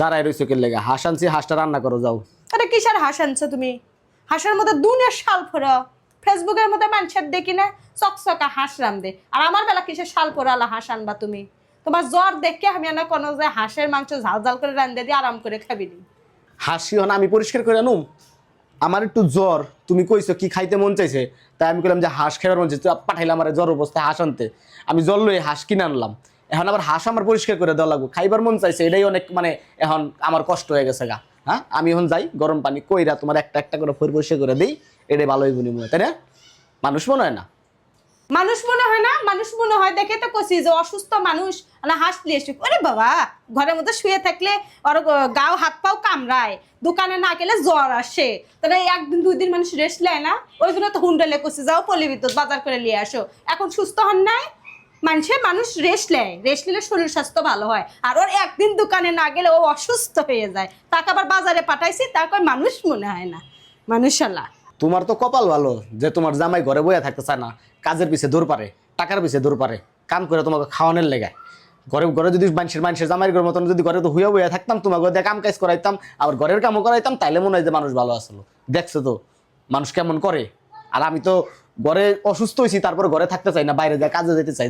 দাঁড়ায় রইছো কে লেগে? হাঁস আনছি, হাঁসটা রান্না করো যাও। আরে কিসের হাঁস আনছো তুমি? হাঁসের মধ্যে দুনিয়ার শাল ফোড়া। ফেসবুকের মধ্যে মানুষের দেখি না চকচকা হাঁস রান্ধে, আর আমার বেলা কিসের শাল ফোড়ালা হাঁস আনবা তুমি? তোমার জ্বর দেখে আমি না কোনো যে হাঁসের মাংস ঝাল ঝাল করে রান্ধে দিয়ে আরাম করে খাবি নি। হাসি হন আমি পরিষ্কার করে আনুম? আমার একটু জ্বর, তুমি কইছো কি খাইতে মন চাইছে, তাই আমি কইলাম যে হাঁস খাইবার মন চাইছে, পাঠাইলাম আমার জ্বর অবস্থায় হাঁস আনতে। আমি জ্বর লই হাঁস কিনে আনলাম, এখন আবার হাঁস আমার পরিষ্কার করে দেওয়া লাগবে। খাইবার মন চাইছে, এটাই অনেক মানে এখন আমার কষ্ট হয়ে গেছে গা। হ্যাঁ, আমি এখন যাই গরম পানি কইরা তোমার একটা একটা করে পরিষ্কার করে দিই, এটাই ভালো হইব নি মনে, তাই না? মানুষ মনে হয় না। মানুষ মনে হয় না? মানুষ মনে হয় দেখে তো কছি যে অসুস্থ মানুষ না হাসলি এসে। ওরে বাবা, ঘরের মধ্যে শুয়ে থাকলে ওর গাও হাত পাও কামড়ায়, দোকানে না গেলে জ্বর আসে, তাহলে একদিন দুই দিন মানুষ রেস্ট নেয় না? ওই জন্য তো হুন্ডালে কছি যাও পল্লী বিদ্যুৎ বাজার করে নিয়ে আসো। এখন সুস্থ হন নাই? মানুষ রেস্ট নেয়, রেস্ট নিলে শরীর স্বাস্থ্য ভালো হয়। আর ওর একদিন দোকানে না গেলে ও অসুস্থ হয়ে যায়, তাকে আবার বাজারে পাঠাইছি, তাকে মানুষ মনে হয় না। মানুষালা। তোমার তো কপাল ভালো যে তোমার জামাই ঘরে বইয়া থাকতে চায় না, কাজের পিছে দৌড় পারে, টাকার পিছে দৌড় পারে, কাম করে তোমাকে খাওয়ানোর লেগে। ঘরে ঘরে যদি মানুষের জামাইয়ের মতন যদি ঘরে তো হুইয়া বইয়া থাকতাম, তোমাকে দিয়ে কাম কাজ করাইতাম, আবার ঘরের কামও করাইতাম, তাইলে মনে হয় যে মানুষ ভালো আসলো। দেখছো তো মানুষ কেমন করে। আর আমি তো ঘরে অসুস্থ হয়েছি, তারপর ঘরে থাকতে চাই না, বাইরে যায় কাজে যেতে চাই।